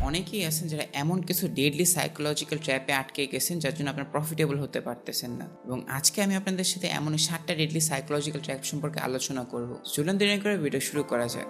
অনেকেই আছেন যারা এমন কিছু ডেডলি সাইকোলজিক্যাল ট্র্যাপে আটকে গেছেন যার জন্য আপনারা প্রফিটেবল হতে পারতেছেন না। এবং আজকে আমি আপনাদের সাথে এমন 7টা ডেডলি সাইকোলজিক্যাল ট্র্যাপ সম্পর্কে আলোচনা করব। চলুন দেরি করে ভিডিও শুরু করা যাক।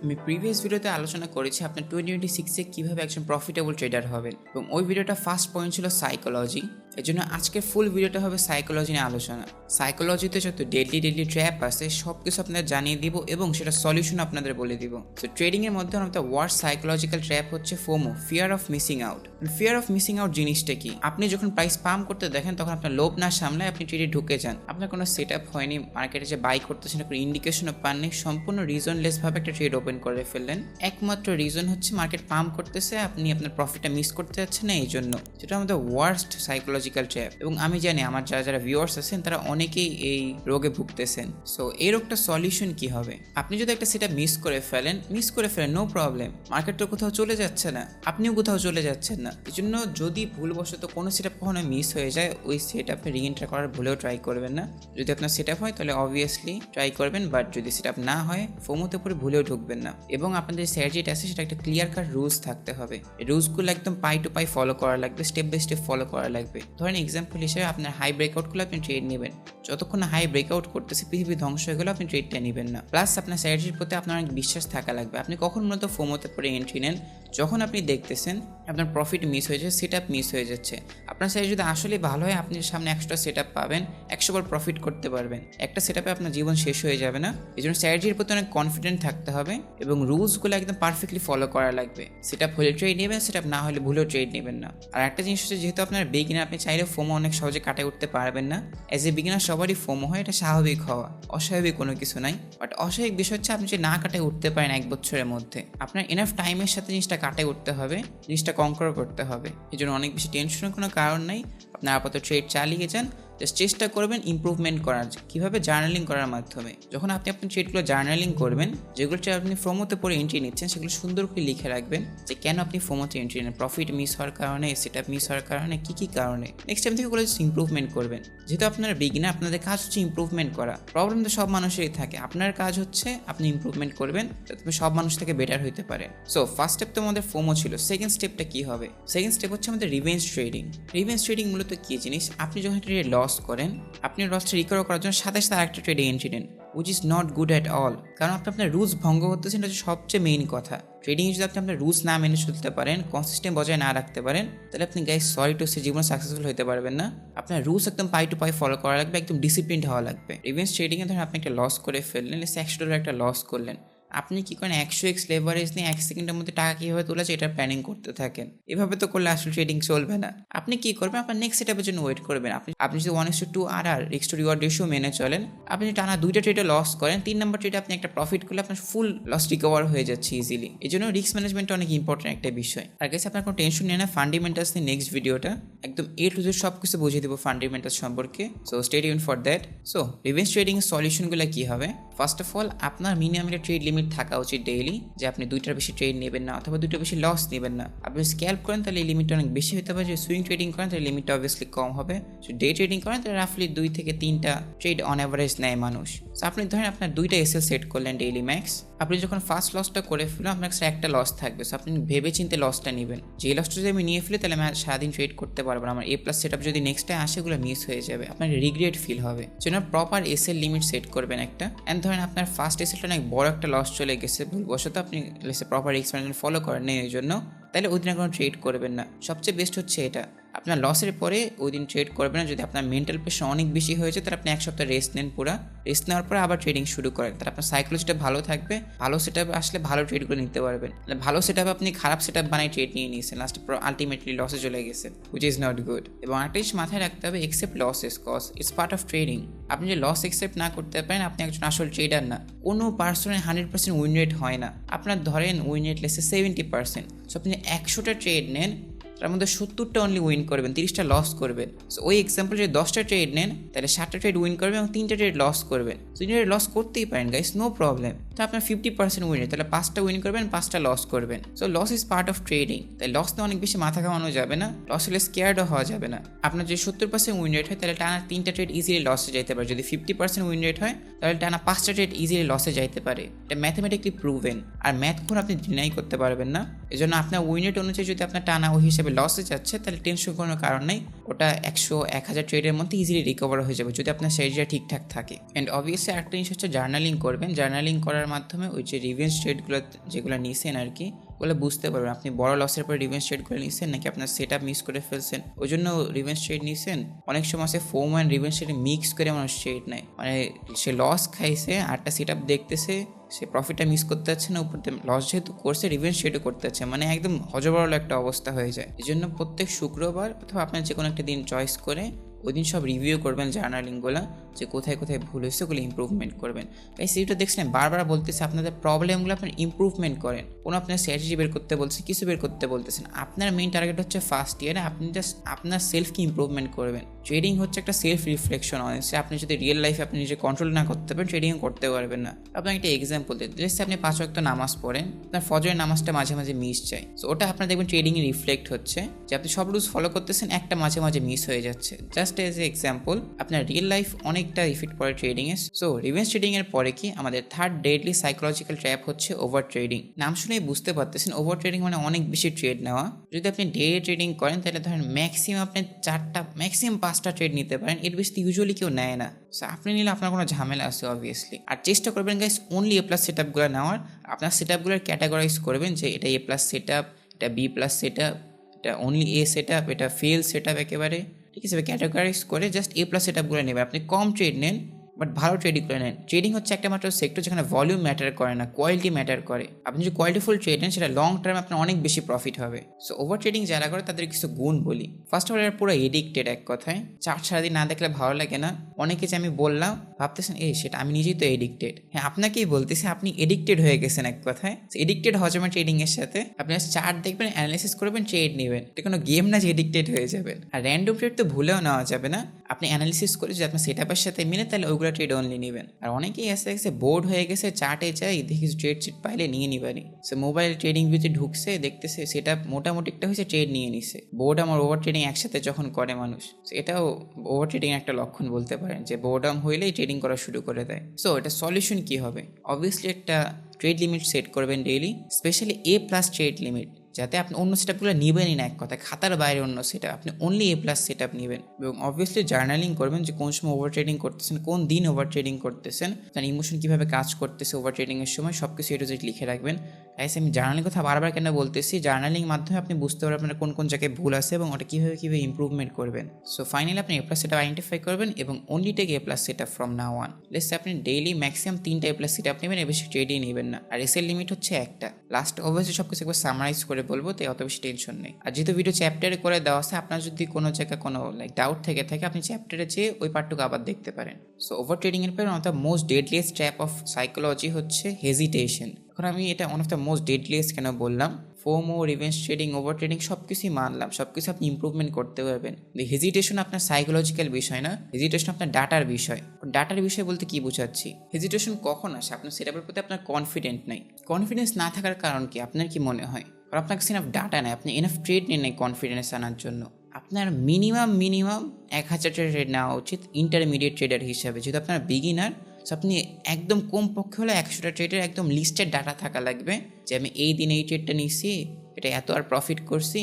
আমি প্রিভিয়াস ভিডিওতে আলোচনা করেছি আপনার 2026-এ কীভাবে একজন প্রফিটেবল ট্রেডার হবেন, এবং ওই ভিডিওটা ফার্স্ট পয়েন্ট ছিল সাইকোলজি। এর জন্য আজকের ফুল ভিডিওটা হবে সাইকোলজি নিয়ে আলোচনা। সাইকোলজিতে যত ডেডলি ট্র্যাপ আছে সব কিছু আপনাদের জানিয়ে দিব এবং সেটা সলিউশন আপনাদের বলে দিব। তো ট্রেডিংয়ের মধ্যে one of the worst psychological trap হচ্ছে FOMO, fear of missing out. Fear of missing out জিনিসটা কি? আপনি যখন প্রাইস পাম্প করতে দেখেন তখন আপনার লোভ না সামলায় আপনি ট্রেডে ঢুকে যান। আপনার কোনো সেট আপ হয়নি, মার্কেটে যে বাই করতেছেন কোনো ইন্ডিকেশনও পাননি, সম্পূর্ণ রিজনলেসভাবে একটা ট্রেড ওপেন করে ফেললেন। একমাত্র রিজন হচ্ছে মার্কেট পাম্প করতেছে, আপনি আপনার প্রফিটটা মিস করতে যাচ্ছেন না, এই জন্য। যেটা আমাদের ওয়ার্স্ট সাইকোলজিক্যাল ট্র্যাপ। এবং আমি জানি আমার যারা ভিউয়ার্স আছেন তারা অনেকেই এই রোগে ভুগতেছেন। সো এই রোগটা সলিউশন কি হবে? আপনি যদি একটা সেটা মিস করে ফেলেন নো প্রবলেম, মার্কেট তো কোথাও চলে যাচ্ছে না, আপনিও কোথাও চলে যাচ্ছেন না। এই জন্য যদি ভুলবশত কোনো সেট আপ কখনো মিস হয়ে যায়, ওই সেট আপে রিএন্টার করার ভুলেও ট্রাই করবেন না। যদি আপনার সেট আপ হয় তাহলে অবভিয়াসলি ট্রাই করবেন, বাট যদি সেট আপ না হয় ফোমোতে পরে ভুলেও ঢুকবেন না। এবং আপনাদের স্ট্র্যাটেজিটা আছে সেটা একটা ক্লিয়ার কাট রুলস থাকতে হবে। এই রুলসগুলো একদম পাই টু পাই ফলো করা লাগবে, স্টেপ বাই স্টেপ ফলো করা লাগবে। ধরেন এক্সাম্পল হিসেবে আপনার হাই ব্রেকআউটগুলো আপনি ট্রেড নেবেন, যতক্ষণ না হাই ব্রেকআউট করতেছে পৃথিবী ধ্বংস হয়ে গেলে আপনি ট্রেডটা নেবেন না। প্লাস আপনার স্ট্র্যাটেজির প্রতি আপনার অনেক বিশ্বাস থাকা লাগবে। আপনি কখন মূলত ফোমোতে পরে এন্ট্রি নেন? যখন আপনি দেখতেছেন আপনার প্রফিট মিস হয়ে যাচ্ছে, সেট আপ মিস হয়ে যাচ্ছে। আপনার স্ট্র্যাটেজি যদি আসলে ভালো হয় আপনি সামনে 100টা সেট আপ পাবেন, 100 বার প্রফিট করতে পারবেন। একটা সেট আপে আপনার জীবন শেষ হয়ে যাবে না। এই জন্য স্ট্র্যাটেজির প্রতি অনেক কনফিডেন্ট থাকতে হবে এবং রুলসগুলো একদম পারফেক্টলি ফলো করা লাগবে। সেট আপ হলে ট্রেড নেবেন, সেট আপ না হলে ভুলেও ট্রেড নেবেন না। আর একটা জিনিস হচ্ছে, যেহেতু আপনার বিগিনার, আপনি চাইলে ফোমো অনেক সহজে কাটিয়ে উঠতে পারবেন না। অ্যাজ এ বিগিনার সবারই ফোমো হয়, এটা স্বাভাবিক হওয়া, অস্বাভাবিক কোনো কিছু নাই। বাট অস্বাভাবিক বিষয় হচ্ছে আপনি যে না কাটিয়ে উঠতে পারেন 1 বছরের মধ্যে, আপনার এনাফ টাইমের সাথে জিনিসটা কাটিয়ে উঠতে হবে, জিনিসটা কনকার করতে হবে। এই জন্য অনেক বেশি টেনশনের কোনো কারণ নাই। আপনার আপাতত ট্রেড চালিয়ে যান, জাস্ট চেষ্টা করবেন ইমপ্রুভমেন্ট করার। কীভাবে? জার্নালিং করার মাধ্যমে। যখন আপনি আপনার ট্রেডগুলো জার্নালিং করবেন, যেগুলো ট্রেড আপনি ফোমোতে পরে এন্ট্রি নিচ্ছেন সেগুলো সুন্দর করে লিখে রাখবেন যে কেন আপনি ফোমোতে এন্ট্রি নেন, প্রফিট মিস হওয়ার কারণে, সেট আপ মিস হওয়ার কারণে, কী কারণে। নেক্সট টাইম থেকে ওগুলো জাস্ট ইমপ্রুভমেন্ট করবেন। যেহেতু আপনারা বিগিনার, আপনাদের কাজ হচ্ছে ইমপ্রুভমেন্ট করা। প্রবলেম তো সব মানুষেরই থাকে, আপনার কাজ হচ্ছে আপনি ইমপ্রুভমেন্ট করবেন যাতে সব মানুষ থেকে বেটার হইতে পারে। সো ফার্স্ট স্টেপ তো আমাদের ফোমো ছিল। সেকেন্ড স্টেপটা কী হবে? সেকেন্ড স্টেপ হচ্ছে আমাদের রিভেঞ্জ ট্রেডিং। রিভেঞ্জ ট্রেডিং মূলত কী জিনিস? আপনি যখন ট্রেডে লস করেন, আপনি লসটা রিকভার করার জন্য সাথে সাথে আরেকটা ট্রেডে এন্ট্রি নেন, which is not good at all. কারণ আপনি আপনার রুলস ভঙ্গ করতেছেন, এটা হচ্ছে সবচেয়ে মেইন কথা। ট্রেডিংয়ে যদি আপনি আপনার রুলস না মেনে চলতে পারেন, কনসিস্টেন্ট বজায় না রাখতে পারেন, তাহলে আপনি গাইস সরি টু সে জীবনে সাকসেসফুল হতে পারবেন না। আপনার রুলস একদম পাই টু পাই ফলো করা লাগবে, একদম ডিসিপ্লিনড হওয়া লাগবে। রিভেঞ্জ ট্রেডিংয়ে ধরেন আপনি একটা লস করে ফেললেন, $100 একটা লস করলেন, আপনি কী করেন 100x লেভারেজ নিয়ে 1 সেকেন্ডের মধ্যে টাকা কীভাবে তোলা যায় এটা প্ল্যানিং করতে থাকেন। এভাবে তো করলে আসলে ট্রেডিং চলবে না। আপনি কী করবেন? আপনার নেক্সট সেটআপের জন্য ওয়েট করবেন। আপনি যদি 1:2 আর রিস্ক টু রিওয়ার্ড রেশিও মেনে চলেন, আপনি টানা 2টা ট্রেডে লস করেন, 3 নম্বর ট্রেডে আপনি একটা প্রফিট করলে আপনার ফুল লস রিকভার হয়ে যাচ্ছে ইজিলি। এই জন্য রিস্ক ম্যানেজমেন্টটা অনেক ইম্পর্টেন্ট একটা বিষয়। আর কাছে আপনার কোনো টেনশন নেই না, ফান্ডামেন্টালস নিয়ে নেক্সট ভিডিওটা একদম A to Z সব কিছু বুঝিয়ে দেবো ফান্ডামেন্টালস সম্পর্কে। So stay tuned for that. So revenge trading এর সলিউশনগুলো কী হবে? ফার্স্ট অফ অল, আপনার মিনিমাম একটা ট্রেড লিমিট থাকা উচিত ডেইলি, যে আপনি 2টার বেশি ট্রেড নেবেন না অথবা 2টার বেশি লস নেবেন না। আপনি স্ক্যাল্প করেন তাহলে এই লিমিটটা অনেক বেশি হতে পারে। যদি সুইং ট্রেডিং করেন তাহলে লিমিটটা অবভিয়াসলি কম হবে। যদি ডে ট্রেডিং করেন তাহলে রাফলি 2 থেকে 3টা ট্রেড অন অ্যাভারেজ নেয় মানুষ। সো আপনি ধরেন আপনার 2টা এসএল সেট করলেন ডেইলি ম্যাক্স। আপনি যখন ফার্স্ট লসটা করে ফেলেন আপনার কাছে একটা লস থাকবে। সো আপনি ভেবে চিন্তে লসটা নেবেন, যে লসটা যদি আমি নিয়ে ফেলি তাহলে আমি সারাদিন ট্রেড করতে পারবো না, আমার A+ সেট আপ যদি নেক্সট টাইম আসে এগুলো মিস হয়ে যাবে, আপনার রিগ্রেট ফিল হবে। জন্য প্রপার এসএল লিমিট সেট করবেন একটা। অ্যান্ড ধরেন আপনার ফার্স্ট এসএলটা অনেক বড় একটা লস চলে গেছে, ভুলবশত আপনি প্রপার এক্সপেরিমেন্ট ফলো করেন নেই এই জন্য, তাহলে ওই দিন কোনো ট্রেড করবেন না। সবচেয়ে বেস্ট হচ্ছে এটা, আপনার লসের পরে ওই দিন ট্রেড করবেন না। যদি আপনার মেন্টাল প্রেশার অনেক বেশি হয়েছে তাহলে আপনি 1 সপ্তাহ রেস্ট নেন, পুরো রেস্ট নেওয়ার পরে আবার ট্রেডিং শুরু করেন, তাহলে আপনার সাইকোলজিটা ভালো থাকবে। ভালো সেট আপ আসলে ভালো ট্রেডগুলো নিতে পারবেন। ভালো সেট আপ আপনি খারাপ সেট আপ বানাই ট্রেড নিয়ে নিয়েছেন, লাস্টে আলটিমেটলি লসে চলে গেছে, হুইচ ইজ নট গুড। এবং একটা জিনিস মাথায় রাখতে হবে, accept losses cause it's part of trading. আপনি যে লস একসেপ্ট না করতে পারেন আপনি একজন আসল ট্রেডার না। কোনো পার্সনের 100% উইন রেট হয় না। আপনার ধরেন উইন রেট লেসে 70%। সো আপনি 100টা ট্রেড নেন, তার মধ্যে 70টা অনলি উইন করবেন, 30টা লস করবেন। সো ওই এক্সাম্পল যদি 10টা ট্রেড নেন তাহলে 7টা ট্রেড উইন করবেন এবং 3টা ট্রেড লস করবেন। 3টা ট্রেড লস করতেই পারেন গাইস, নো প্রবলেম। তো আপনার 50% উইন, তাহলে 5টা উইন করবেন, 5টা লস করবেন। So loss is part of trading. তাই লস নিয়ে অনেক বেশি মাথা ঘামানো যাবে না, লস হলে স্কেয়ার্ডও হওয়া যাবে না। আপনার যদি 70% উইন রেট হয় তাহলে টানা 3টা ট্রেড ইজিলি লসে যেতে পারে। যদি 50% উইন রেট হয় তাহলে টানা 5টা ট্রেড ইজিলি লসে যাইতে পারে। এটা ম্যাথমেটিক্যালি প্রুভেন, আর ম্যাথ করে আপনি ডিনাই করতে পারবেন না। এই জন্য আপনার উইন রেট অনুযায়ী যদি আপনার টানা ওই হিসেবে লসে যাচ্ছে তাহলে টেনশন কোনো কারণ নেই। ওটা 100-1000 ট্রেডের মধ্যে ইজিলি রিকভার হয়ে যাবে যদি আপনার স্ট্র্যাটেজিটা ঠিকঠাক থাকে। অ্যান্ড অবভিয়াসলি একটা জিনিস হচ্ছে জার্নালিং করবেন। জার্নালিং করার মাধ্যমে ওই যে রিভেঞ্জ ট্রেডগুলো যেগুলো নিয়েছেন আর কি, ওগুলো বুঝতে পারবেন আপনি বড় লসের পরে রিভেঞ্জ ট্রেড করে নিয়েছেন নাকি আপনার সেট আপ মিস করে ফেলছেন, ওই জন্য রিভেঞ্জ ট্রেড নিয়েছেন। অনেক সময় সে FOMO and revenge trade mix করে মানুষ ট্রেড নেয়, মানে সে লস খাইছে আরটা সেট আপ দেখতেছে, সে প্রফিটটা মিস করতে যাচ্ছে না, উপর লস যেহেতু করছে রিভেঞ্জ ট্রেডও করতে যাচ্ছে, মানে একদম হজবরল একটা অবস্থা হয়ে যায়। এই জন্য প্রত্যেক শুক্রবার অথবা আপনার যে কোনো একটা দিন চয়েস করে ওই দিন সব রিভিউ করবেন জার্নালিংগুলো, যে কোথায় কোথায় ভুল হয়েছে ওগুলো ইম্প্রুভমেন্ট করবেন। এই সিরিজটা দেখছিলেন বারবার বলতেছে আপনাদের প্রবলেমগুলো আপনার ইম্প্রুভমেন্ট করেন, কোনো আপনার স্ট্র্যাটেজি বের করতে বলছে, কিছু বের করতে বলতেছেন। আপনার মেইন টার্গেট হচ্ছে ফার্স্ট ইয়ারে আপনি জাস্ট আপনার সেলফকে ইম্প্রুভমেন্ট করবেন। ট্রেডিং হচ্ছে একটা সেলফ রিফ্লেকশন। অনেস্টলি আপনি যদি রিয়েল লাইফে আপনি নিজে কন্ট্রোল না করতে পারেন ট্রেডিং করতে পারবেন না। আপনাকে একটা এক্সাম্পল দিই, জাস্ট আপনি 5 ওয়াক্ত নামাজ পড়েন, আপনার ফজরের নামাজটা মাঝে মাঝে মিস যায়, সো ওটা আপনার দেখবেন ট্রেডিংয়ে রিফ্লেক্ট হচ্ছে যে আপনি সব রুলস ফলো করতেছেন, একটা মাঝে মাঝে মিস হয়ে যাচ্ছে। জাস্ট এজ এ এক্সাম্পল, আপনার রিয়েল লাইফ অনেকটা ইফেক্ট পড়ে ট্রেডিংয়ে। সো রিভেঞ্জ ট্রেডিং এর পরে কি আমাদের থার্ড ডেডলি সাইকোলজিক্যাল ট্র্যাপ হচ্ছে ওভার ট্রেডিং। নাম শুনেই বুঝতে পারতেছেন ওভার ট্রেডিং মানে অনেক বেশি ট্রেড নেওয়া। যদি আপনি ডে ট্রেডিং করেন তাহলে ধরেন ম্যাক্সিমাম আপনি 4টা ম্যাক্সিমাম 5টা ট্রেড নিতে পারেন, এর বেশি ইউজুয়ালি কেউ নেয় না। সো আপনি নিলে আপনার কোনো ঝামেলা আছে অবভিয়াসলি। আর চেষ্টা করবেন গাইস অনলি A+ সেট আপগুলো নেওয়ার। আপনার সেট আপগুলোর ক্যাটাগরাইজ করবেন যে এটা A+ সেট আপ, এটা B+ সেট আপ, এটা অনলি A সেট আপ, এটা ফেল সেট আপ একেবারে, ঠিক আছে। ক্যাটাগরাইজ করে জাস্ট A+ সেট আপগুলো নেবেন। আপনি কম ট্রেড নেন বাট ভালো ট্রেডিং করে নেন। ট্রেডিং হচ্ছে একটা মাত্র সেক্টর যেখানে ভলিউম ম্যাটার করে না, কোয়ালিটি ম্যাটার করে। আপনি যদি কোয়ালিটিফুল ট্রেড নেন সেটা লং টার্মে আপনার অনেক বেশি প্রফিট হবে। সো ওভার ট্রেডিং যারা করে তাদের কিছু গুণ বলি। ফার্স্ট অফ অল এরা পুরো এডিক্টেড, এক কথায় চার্ট সারাদিন না দেখলে ভালো লাগে না। অনেকে যে আমি বললাম ভাবতেছেন সেটা আমি নিজেই তো এডিক্টেড। হ্যাঁ, আপনাকেই বলতেছি আপনি এডিক্টেড হয়ে গেছেন এক কথায়। এডিক্টেড হওয়া যাবে ট্রেডিং এর সাথে। আপনি চার্ট দেখবেন, অ্যানালাইসিস করবেন, ট্রেড নেবেন। এটা কোনো গেম না যে এডিক্টেড হয়ে যাবেন। আর র্যান্ডম ট্রেড তো ভুলেও নেওয়া যাবে না। আপনি অ্যানালিসিস করে যদি আপনার সেট আপের সাথে মিলে তাহলে ওইগুলো ট্রেড অনলি নেবেন। আর অনেকেই আসতে আসতে বোর্ড হয়ে গেছে, চার্টে যাই দেখি ট্রেড চিট পাইলে নিয়ে নিবানি। সে মোবাইল ট্রেডিং ভিতরে ঢুকছে, দেখতেছে সেটা মোটামুটি একটা হয়েছে, ট্রেড নিয়ে নিছে। বোর্ড আমার ওভার ট্রেডিং একসাথে যখন করে মানুষ, এটাও ওভার ট্রেডিং একটা লক্ষণ বলতে পারেন, যে বোর্ডাম হইলেই ট্রেডিং করা শুরু করে দেয়। সো এটা সলিউশন কি হবে? অবভিয়াসলি একটা ট্রেড লিমিট সেট করবেন daily, specially A+ trade limit, যাতে আপনি অন্য সেট আপগুলো নেবেনই না। এক কথা খাতার বাইরে অন্য সেট আপ, আপনি অনলি A+ সেট আপ নেবেন। এবং অবভিয়াসলি জার্নালিং করবেন যে কোন সময় ওভার ট্রেডিং করতেছেন, কোন দিন ওভার ট্রেডিং করতেছেন, তার ইমোশন কীভাবে কাজ করতেছে ওভার ট্রেডিংয়ের সময়, সব কিছু এটা লিখে রাখবেন। গাইস আমি জার্নালিং কথা বারবার কেন বলতেছি, জার্নালিং মাধ্যমে আপনি বুঝতে পারবেন আপনার কোন কোন জায়গায় ভুল আছে এবং ওটা কীভাবে ইম্প্রুভমেন্ট করবেন। সো ফাইনালি আপনি A+ সেট আপ আইডেন্টিফাই করবেন এবং only take A+ set up from now on. Let's আপনি ডেইলি ম্যাক্সিমাম 3টা A+ সেট আপ নেবেন, এর বেশি ট্রেডই নেবেন না। আর এসএল লিমিট হচ্ছে একটা। লাস্ট অবভিয়াসলি সব কিছু একবার সামারাইজ করে বলবো, তাই অত বেশি টেনশন নেই। আর যেহেতু ভিডিও চ্যাপ্টারে করে দেওয়া আছে, আপনার যদি কোনো জায়গায় কোনো ডাউট থেকে থাকে আপনি চ্যাপ্টারে যেয়ে ওই পার্টটুকু আবার দেখতে পারেন। সো ওভার ট্রেডিং এর পর one of the most deadliest trap of psychology হচ্ছে হেজিটেশন। এখন আমি এটা one of the most deadliest কেন বললাম, FOMO, revenge trading, over trading সব কিছুই মানলাম, সব কিছু আপনি ইম্প্রুভমেন্ট করতে পারবেন। হেজিটেশন আপনার সাইকোলজিক্যাল বিষয় না, হেজিটেশন আপনার ডাটার বিষয়। ডাটার বিষয় বলতে কি বোঝাচ্ছি? হেজিটেশন কখন আসে? আপনার সেটআপের প্রতি আপনার কনফিডেন্ট নাই। কনফিডেন্স না থাকার কারণ কি আপনার কি মনে হয়? আর আপনার কাছে এনাফ ডাটা নেই, আপনি এনাফ ট্রেড নেই কনফিডেন্স আনার জন্য। আপনার মিনিমাম 1000 ট্রেড নেওয়া উচিত ইন্টারমিডিয়েট ট্রেডার হিসাবে। যেহেতু আপনার বিগিনার, সো আপনি একদম কম পক্ষে হলে 100টা ট্রেডের একদম লিস্টেড ডাটা থাকা লাগবে, যে আমি এই দিন এই ট্রেডটা নিছি, এটা এত আর প্রফিট করছি,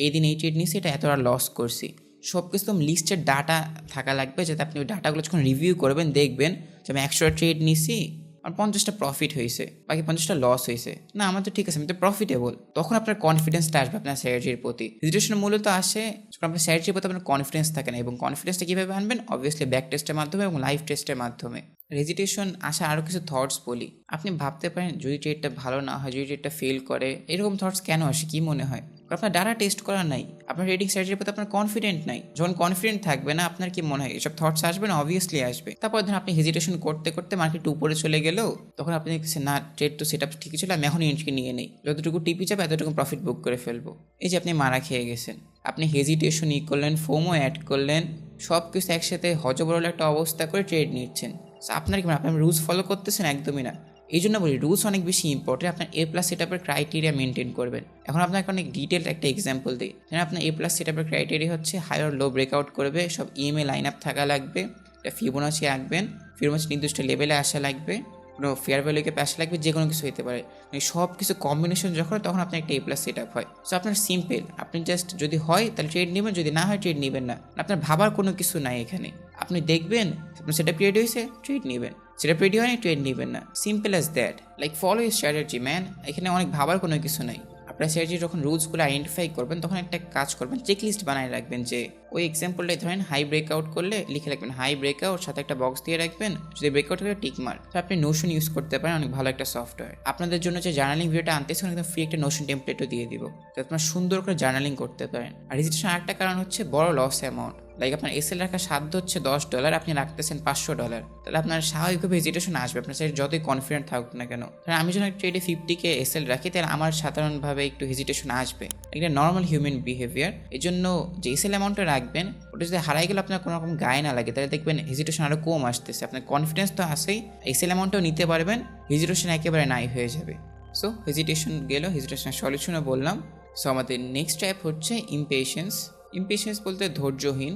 এই দিন এই ট্রেড নিছি, এটা এত আর লস করছি। সব কিছু লিস্টেড ডাটা থাকা লাগবে, যাতে আপনি ওই ডাটাগুলো যখন রিভিউ করবেন দেখবেন যে আমি 100টা ট্রেড নিছি, আর 50টা প্রফিট হয়েছে, বাকি 50টা লস হয়েছে, না আমার তো ঠিক আছে, আমি তো প্রফিটেবল। তখন আপনার কনফিডেন্সটা আসবে আপনার স্ট্র্যাটেজির প্রতি। হেজিটেশন মূলত আসে যখন আপনার স্ট্র্যাটেজির প্রতি আপনার কনফিডেন্স থাকে না। এবং কনফিডেন্সটা কীভাবে আনবেন? অবভিয়াসলি ব্যাক টেস্টের মাধ্যমে এবং লাইভ টেস্টের মাধ্যমে। হেজিটেশন আসা আরও কিছু থটস বলি। আপনি ভাবতে পারেন যদি ট্রেডটা ভালো না হয়, যদি ট্রেডটা ফেল করে, এরকম থটস কেন আসে, কী মনে হয়? আপনার ডাটা টেস্ট করা নাই, আপনার ট্রেডিং স্ট্র্যাটেজির প্রতি আপনার কনফিডেন্ট নাই। যখন কনফিডেন্ট থাকবে না, আপনার কি মনে হয় এসব থটস আসবে না? অবভিয়াসলি আসবে। তারপর ধরুন আপনি হেজিটেশন করতে করতে মার্কেট উপরে চলে গেলেও তখন আপনি দেখছেন না ট্রেড তো সেট আপ ঠিকই ছিল, আমি এখন এন্ট্রি নিয়ে নেই, যতটুকু টিপি যাবে এতটুকু প্রফিট বুক করে ফেলবো। এই যে আপনি মারা খেয়ে গেছেন, আপনি হেজিটেশন করলেন, ফোমো অ্যাড করলেন, সব কিছু একসাথে হজবরল একটা অবস্থা করে ট্রেড নিচ্ছেন। আপনার কি মানে আপনি রুলস ফলো করতেছেন? একদমই না। এই জন্য বলি রুলস অনেক বেশি ইম্পর্টেন্ট। আপনার এ প্লাস সেট আপের ক্রাইটেরিয়া মেনটেন করবেন। এখন আপনাকে অনেক ডিটেলড একটা এক্সাম্পল দিই। আপনার এ প্লাস সেট আপের ক্রাইটেরিয়া হচ্ছে হাই আর লো ব্রেকআউট করবে, সব ইএমএ লাইন আপ থাকা লাগবে, একটা ফিবোনাচি আঁকবেন, ফিবোনাচি নির্দিষ্ট লেভেলে আসা লাগবে, কোনো ফেয়ার ভ্যালুকে আসা লাগবে, যে কোনো কিছু হতে পারে। মানে সব কিছু কম্বিনেশন যখন তখন আপনার একটা এ প্লাস সেট আপ হয়। সো আপনার সিম্পল, আপনি জাস্ট যদি হয় তাহলে ট্রেড নেবেন, যদি না হয় ট্রেড নেবেন না। আপনার ভাবার কোনো কিছু নাই এখানে। আপনি দেখবেন আপনার সেট আপ রেডি হয়েছে, ট্রেড নেবেন, সেটা রেডি হয়নি, ট্রেড নেবেন না। Simple as that. Like follow your strategy man. এখানে অনেক ভাবার কোনো কিছু নাই। আপনার স্ট্র্যাটেজি যখন রুলসগুলো আইডেন্টিফাই করবেন তখন একটা কাজ করবেন, চেকলিস্ট বানায় রাখবেন যে ওই এক্সাম্পলটাই ধরেন হাই ব্রেকআউট করলে লিখে রাখবেন হাই ব্রেকআউট, সাথে একটা বক্স দিয়ে রাখবেন, যদি ব্রেকআউট করে টিক মার্ক। তো আপনি নোশন ইউজ করতে পারেন, অনেক ভালো একটা সফটওয়্যার। আপনাদের জন্য যে জার্নালিং ভিডিওটা আনতেছে একদম ফ্রি একটা নোশন টেমপ্লেটও দিয়ে দিব, তো আপনার সুন্দর করে জার্নালিং করতে পারেন। আর হেজিটেশন আরেকটা কারণ হচ্ছে বড় লস অ্যামাউন্ট। লাইক আপনার এসএল রাখার সাধ্য হচ্ছে $10, আপনি রাখতেছেন $500, তাহলে আপনার স্বাভাবিকভাবে হেজিটেশন আসবে, আপনার সাথে যতই কনফিডেন্ট থাকুক না কেন। কারণ আমি যখন ট্রেডে 50K এসএল রাখি তাহলে আমার সাধারণভাবে একটু হেজিটেশন আসবে, এটা নর্মাল হিউম্যান বিহেভিয়ার। এই জন্য যে এসএল অ্যামাউন্টটা রাখবেন ওটা যদি হারাই গেলে আপনার কোনো রকম গায়ে না লাগে, তাহলে দেখবেন হেজিটেশন আরও কম আসতেছে। আপনার কনফিডেন্স তো আসেই, এসএল অ্যামাউন্টটাও নিতে পারবেন, হেজিটেশন একেবারে নাই হয়ে যাবে। সো হেজিটেশন গেল, হেজিটেশনের সলিউশনও বললাম। সো আমাদের নেক্সট টাইপ হচ্ছে ইমপেশেন্স। ইমপেশেন্স বলতে ধৈর্যহীন,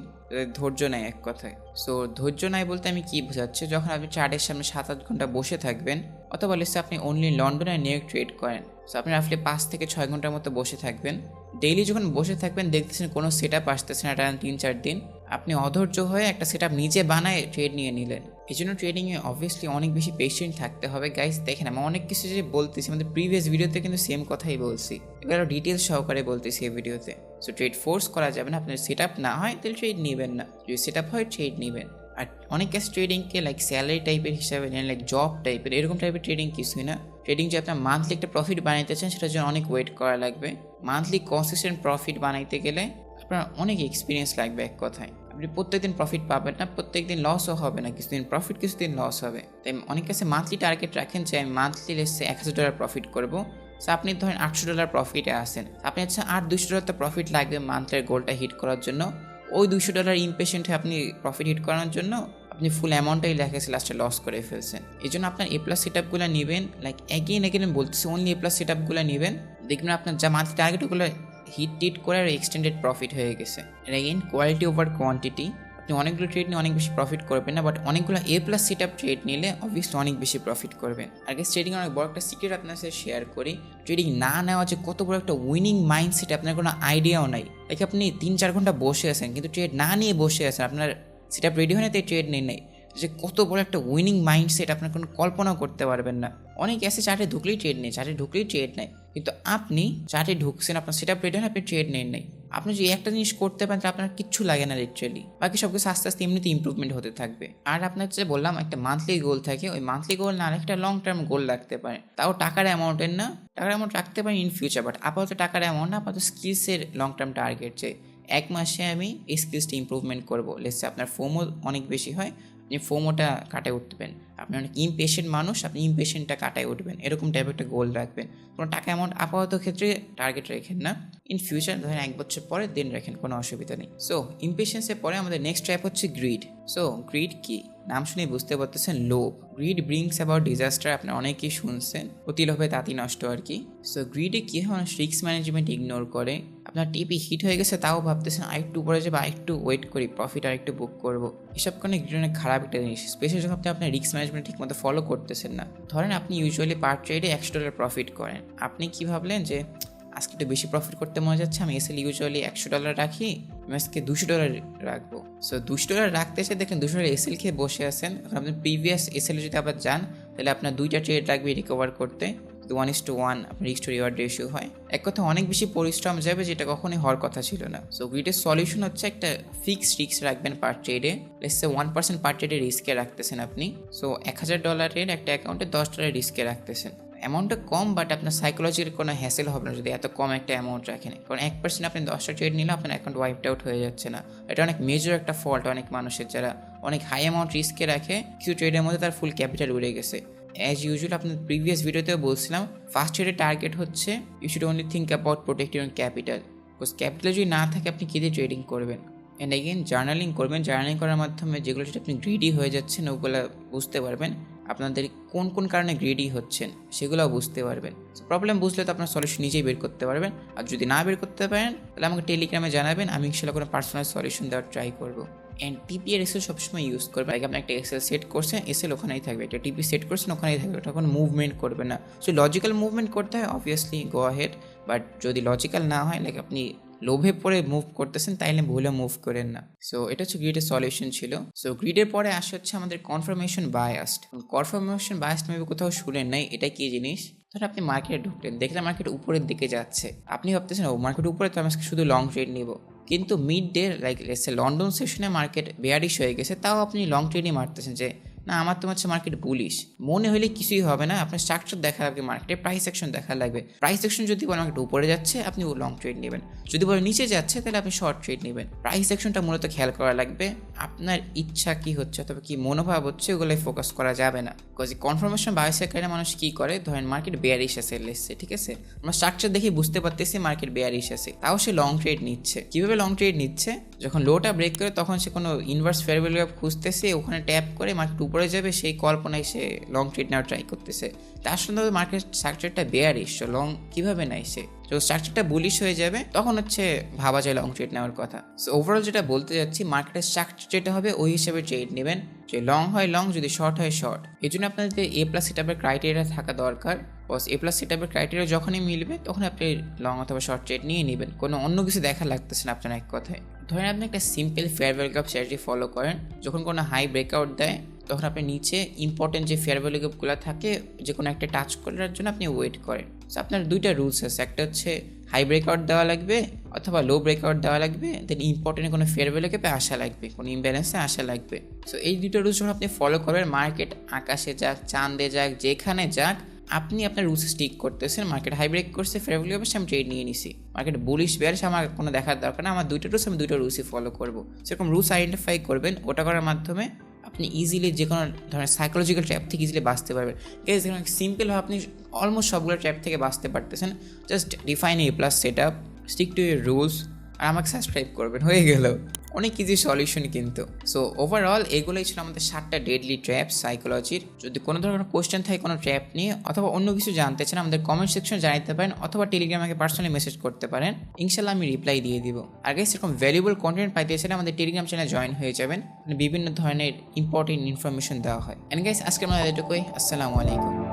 ধৈর্য নাই এক কথায়। সো ধৈর্য নাই বলতে আমি কি বোঝাচ্ছি, যখন আপনি চার্টের সামনে 7-8 ঘন্টা বসে থাকবেন, অথবা লেটস আপনি অনলি লন্ডন আর নিউ ইয়র্ক ট্রেড করেন, সো আপনি রাফলি 5 থেকে 6 ঘন্টার মতো বসে থাকবেন। ডেইলি যখন বসে থাকবেন দেখতেছেন কোনো সেট আপ আসতেছে না টানা 3-4 দিন, আপনি অধৈর্য হয়ে একটা সেট আপ নিজে বানায় ট্রেড নিয়ে নিলেন। এই জন্য ট্রেডিংয়ে অবভিয়াসলি অনেক বেশি পেশেন্ট থাকতে হবে গাইস। দেখেন আমি অনেক কিছু যে বলতেছি আমাদের প্রিভিয়াস ভিডিওতে কিন্তু সেম কথাই বলছি, এগুলো ডিটেলস সহকারে বলতেছি এই ভিডিওতে। সো ট্রেড ফোর্স করা যাবে না, আপনার সেট আপ না হয় তাহলে ট্রেড নেবেন না, যদি সেট আপ হয় ট্রেড নেবেন। আর অনেক কাজ ট্রেডিংকে লাইক স্যালারি টাইপের হিসাবে নেন, লাইক জব টাইপের, এরকম টাইপের ট্রেডিং কিছুই না। ট্রেডিং যে আপনার মান্থলি একটা প্রফিট বানাইতে চান সেটার জন্য অনেক ওয়েট করা লাগবে। মান্থলি কনসিস্টেন্ট প্রফিট বানাইতে গেলে আপনার অনেক এক্সপিরিয়েন্স লাগবে এক কথায়। আপনি প্রত্যেকদিন প্রফিট পাবেন না, প্রত্যেকদিন লসও হবে না, কিছুদিন প্রফিট কিছুদিন লস হবে। তাই অনেক কাছে মান্থলি টার্গেট রাখেন যে আমি মান্থলি লেসে $1000 প্রফিট করবো। সো আপনি ধরেন $800 প্রফিটে আসেন, আপনি হচ্ছে আর $200 তো প্রফিট লাগবে মান্থের গোলটা হিট করার জন্য। ওই $200 ইম্পেশেন্ট আপনি প্রফিট হিট করার জন্য আপনি ফুল অ্যামাউন্টটাই লেখেছে লাস্টে লস করে ফেলছেন। এই জন্য আপনার এ প্লাস সেট আপগুলো নেবেন, লাইক এগেইন বলতেছি অনলি এ প্লাস সেট আপগুলো নেবেন, দেখবেন আপনার যা মান্থলি টার্গেট ওগুলো হিট করে আর এক্সটেন্ডেড প্রফিট হয়ে গেছে। আর এগেইন কোয়ালিটি ওভার কোয়ান্টিটি। আপনি অনেকগুলো ট্রেড নিয়ে অনেক বেশি প্রফিট করবেন না, বাট অনেকগুলো এ প্লাস সেট আপ ট্রেড নিলে অবভিয়াসলি অনেক বেশি প্রফিট করবেন। আর গেস ট্রেডিং অনেক বড় একটা সিক্রেট আপনার সাথে শেয়ার করি, ট্রেডিং না নেওয়া যে কত বড় একটা উইনিং মাইন্ডসেট আপনার কোনো আইডিয়াও নাই। লাইক আপনি 3-4 ঘন্টা বসে আছেন কিন্তু ট্রেড না নিয়ে বসে আছেন, আপনার সেট আপ রেডি হয় না তাই ট্রেড নেই নাই, যে কত বড় একটা উইনিং মাইন্ডসেট আপনার কোনো কল্পনাও করতে পারবেন না। অনেক এসে চার্টে ঢুকলেই ট্রেড নেই, চার্টে ঢুকলেই ট্রেড নেই, কিন্তু আপনি চার্টে ঢুকছেন, আপনার সেট আপ রেডি হয় না, আপনি ট্রেড নেন নাই। আপনি যদি একটা জিনিস করতে পারেন তাহলে আপনার কিচ্ছু লাগে না লিটারালি, বাকি সব কিছু আস্তে আস্তে এমনিতে ইম্প্রুভমেন্ট হতে থাকবে। আর আপনার যে বললাম একটা মান্থলি গোল থাকে, ওই মান্থলি গোল না একটা লং টার্ম গোল রাখতে পারেন, তাও টাকার অ্যামাউন্টের না, টাকার অ্যামাউন্ট রাখতে পারেন ইন ফিউচার, বাট আপাতত টাকার অ্যামাউন্ট না, আপাতত স্কিলসের লং টার্ম টার্গেট, যে 1 মাসে আমি এই স্কিলসটা ইম্প্রুভমেন্ট করবো। লেটসে আপনার ফোমো অনেক বেশি হয়, আপনি ফোমোটা কাটায় উঠবেন, আপনি অনেক ইমপেশেন্ট মানুষ, আপনি ইমপেশেন্টটা কাটায় উঠবেন, এরকম টাইপের একটা গোল রাখবেন। কোনো টাকা অ্যামাউন্ট আপাতত ক্ষেত্রে টার্গেট রাখেন না, ইন ফিউচার ধরেন 1 বছর পরে দেন রাখেন, কোনো অসুবিধা নেই। সো ইমপেশেন্সের পরে আমাদের নেক্সট টাইপ হচ্ছে গ্রিড। সো গ্রিড কি, নাম শুনে বুঝতে পারতেছেন লোভ। গ্রিড ব্রিংস অ্যাবাউট ডিজাস্টার, আপনারা অনেকেই শুনছেন, অতি লোভে তাঁতি নষ্ট আর কি। সো গ্রিডে কী হয়, অনেক রিস্ক ম্যানেজমেন্ট ইগনোর করে, আপনার টিপি হিট হয়ে গেছে তাও ভাবতেছেন আরেকটু উপরে যাবে, আরেকটু ওয়েট করি, প্রফিট আরেকটু বুক করবো। এসব কারণে গ্রিড অনেক খারাপ একটা জিনিস, স্পেশালি যখন আপনি আপনার রিস্ক ম্যানেজমেন্ট ঠিক মতো ফলো করতেছেন না। ধরেন আপনি ইউজুয়ালি পার ট্রেডে $100 প্রফিট করেন, আপনি কি ভাবলেন যে আজকে একটু বেশি প্রফিট করতে মনে যাচ্ছে, আমি এসএল ইউজুয়ালি $100 রাখি, আমি আজকে $200 রাখবো। সো $200 রাখতে এসে দেখেন $200 এসএল খেয়ে বসে আছেন। এখন আপনি প্রিভিয়াস এসএল যদি আবার যান তাহলে আপনার 2টা ট্রেড লাগবে রিকভার করতে, 1:1 আপনার রিস্ক টু রিওয়ার্ড রেশিও হয়। এক কথা অনেক বেশি পরিশ্রম যাবে, যেটা কখনোই হওয়ার কথা ছিল না। সো গ্রিডের সলিউশন হচ্ছে একটা ফিক্সড রিস্ক রাখবেন পার ট্রেডে, লেটসে 1% পার ট্রেডে রিস্কে রাখতেছেন আপনি। সো $1000 একটা অ্যাকাউন্টে $10 রিস্কে রাখতেছেন, অ্যামাউন্টটা কম, বাট আপনার সাইকোলজির কোনো হ্যাসেল হবে না যদি এত কম একটা অ্যামাউন্ট রাখেন, কারণ 1% আপনি 10টা ট্রেড নিলে আপনার অ্যাকাউন্ট ওয়াইপড আউট হয়ে যাচ্ছে না। এটা অনেক মেজর একটা ফল্ট অনেক মানুষের, যারা অনেক হাই অ্যামাউন্ট রিস্কে রাখে, কিছু ট্রেডের মধ্যে তার ফুল ক্যাপিটাল উড়ে গেছে। অ্যাজ ইউজুয়াল আপনার প্রিভিয়াস ভিডিওতেও বলছিলাম, ফার্স্ট ট্রেডের টার্গেট হচ্ছে you should only think about protect your capital, capital যদি না থাকে আপনি কী দিয়ে ট্রেডিং করবেন। অ্যান্ড এগেন জার্নালিং করবেন। জার্নালিং করার মাধ্যমে যেগুলো যেটা আপনি গ্রিডি হয়ে যাচ্ছেন ওগুলো বুঝতে পারবেন। আপনাদের কোন কোন কারণে গ্রিডি হচ্ছেন সেগুলোও বুঝতে পারবেন। প্রবলেম বুঝলে তো আপনার সলিউশন নিজেই বের করতে পারবেন। আর যদি না বের করতে পারেন তাহলে আমাকে টেলিগ্রামে জানাবেন, আমি ইনশাল্লাহ কোনো পার্সোনাল সলিউশন দেওয়ার ট্রাই করবো। অ্যান্ড টিপি আর এসএল সবসময় ইউজ করবে। লাইক আপনি একটা এক্সেল সেট করছেন, এসএল ওখানেই থাকবে, একটা টিপি সেট করছেন ওখানেই থাকবে, ওটা কোনো মুভমেন্ট করবে না। সো লজিক্যাল মুভমেন্ট করতে হয় অবভিয়াসলি গো আহেড, বাট যদি লজিক্যাল না হয় লাইক আপনি লোভে পড়ে মুভ করতেছেন তাইলে ভুলে মুভ করেন না। সো এটা হচ্ছে গ্রিডের সলিউশন ছিল। সো গ্রিডের পরে আসে হচ্ছে আমাদের confirmation biased. Confirmation biased maybe কোথাও শুনেন নাই, এটা কি জিনিস? ধর আপনি মার্কেটে ঢুকলেন, দেখলেন মার্কেট উপরের দিকে যাচ্ছে, আপনি ভাবতেছেন ও মার্কেট উপরে তো আমি শুধু লং ট্রেড নিব, কিন্তু মিড ডে লাইক লন্ডন সেশনে মার্কেট বেয়ারিশ হয়ে গেছে, তাও আপনি লং ট্রেডই মারতেছেন যে না আমার তো হচ্ছে মার্কেট বুলিশ। মনে হলে কিছুই হবে না, আপনার স্ট্রাকচার দেখা লাগবে, মার্কেটে প্রাইস অ্যাকশন দেখা লাগবে। প্রাইস অ্যাকশন যদি বলে মার্কেট উপরে যাচ্ছে আপনি লং ট্রেড নেবেন, যদি বলে নিচে যাচ্ছে তাহলে আপনি শর্ট ট্রেড নেবেন। প্রাইস অ্যাকশনটা মূলত খেয়াল করা লাগবে, আপনার ইচ্ছা কি হচ্ছে অথবা কি মনোভাব হচ্ছে ওগুলোই ফোকাস করা যাবে না। বিকজ কনফার্মেশন বায়াসের কারণে মানুষ কী করে, ধরেন মার্কেট বেয়ারিশ আছে এসছে, ঠিক আছে, আমরা স্ট্রাকচার দেখে বুঝতে পারতেছি মার্কেট বেয়ারিশ আছে, তাও সে লং ট্রেড নিচ্ছে। কীভাবে লং ট্রেড নিচ্ছে? যখন লোটা ব্রেক করে তখন সে কোনো ইনভার্স ফেয়ার ভ্যালু গ্যাপ খুঁজতেছে, ওখানে ট্যাপ করে মার্কেট উপরে যাবে সেই কল্পনায় সে লং ট্রেড নেওয়ার ট্রাই করতেছে। তার সঙ্গে মার্কেট স্ট্রাকচারটা বেয়ারিশ, লং কীভাবে নেয় সে? যখন স্ট্রাকচারটা বুলিশ হয়ে যাবে তখন হচ্ছে ভাবা যায় লং ট্রেড নেওয়ার কথা। সো ওভারঅল যেটা বলতে যাচ্ছি, মার্কেটের স্ট্রাকচার যেটা হবে ওই হিসেবে ট্রেড নেবেন, যে লং হয় লং, যদি শর্ট হয় শর্ট। এই জন্য আপনাদের এ প্লাস সেটআপের ক্রাইটেরিয়া থাকা দরকার। বস এ প্লাস সেটআপের ক্রাইটেরিয়া যখনই মিলবে তখন আপনি লং অথবা শর্ট ট্রেড নিয়ে নেবেন, কোনো অন্য কিছু দেখা লাগতেছে না আপনার এক কথায়। ধরেন আপনি একটা simple fair value gap strategy follow করেন, যখন কোনো হাই ব্রেকআউট দেয় তখন আপনি নিচে ইম্পর্টেন্ট যে ফেয়ার ভ্যালু গ্যাপগুলো থাকে যে কোনো একটা টাচ করার জন্য আপনি ওয়েট করেন। সো আপনার দুইটা রুলস আছে, একটা হচ্ছে হাই ব্রেকআউট দেওয়া লাগবে অথবা লো ব্রেকআউট দেওয়া লাগবে, দেন ইম্পর্টেন্ট কোনো ফেয়ার ভ্যালু গ্যাপে আসা লাগবে, কোনো ইমব্যালেন্সে আসা লাগবে। সো এই দুটো রুলস যখন আপনি ফলো করবেন, মার্কেট আকাশে যাক চাঁদে যাক যেখানে যাক আপনি আপনার রুলস স্টিক করতেছেন। মার্কেট হাই ব্রেক করছে, ফেয়ার ভ্যালু গ্যাপে আমি ট্রেড নিয়ে নিছি, মার্কেট বুলিশ বেয়ারিশ আমার কোনো দেখার দরকার না, আমার দুইটা রুলস আমি দুইটা রুলসই ফলো করবো। সেরকম রুলস আইডেন্টিফাই করবেন, ওটা করার মাধ্যমে আপনি ইজিলি যে কোনো ধরনের সাইকোলজিক্যাল ট্র্যাপ থেকে ইজিলি বাঁচতে পারবেন। সিম্পলভাবে আপনি অলমোস্ট সবগুলো ট্র্যাপ থেকে বাঁচতে পারতেছেন। Just define a plus set up, stick to your rules, আর আমাকে সাবস্ক্রাইব করবেন, হয়ে গেল। অনেক ইজি সলিউশন কিন্তু। সো ওভারঅল এগুলোই ছিল আমাদের 7টা ডেডলি ট্র্যাপ সাইকোলজির। যদি কোনো ধরনের কোয়েশ্চেন থাকে কোনো ট্র্যাপ নিয়ে অথবা অন্য কিছু জানতে চান আমাদের কমেন্ট সেকশনে জানাতে পারেন অথবা টেলিগ্রামে পার্সোনালি মেসেজ করতে পারেন, ইনশাল্লাহ আমি রিপ্লাই দিয়ে দিব। আর গাইস এরকম ভ্যালুয়েবল কন্টেন্ট পাইতে চাইলে আমাদের টেলিগ্রাম চ্যানেলে জয়েন হয়ে যাবেন, বিভিন্ন ধরনের ইম্পর্টেন্ট ইনফরমেশন দেওয়া হয়। এন্ড গাইস আজকে আমাদের এটুকুই, আসসালামু আলাইকুম।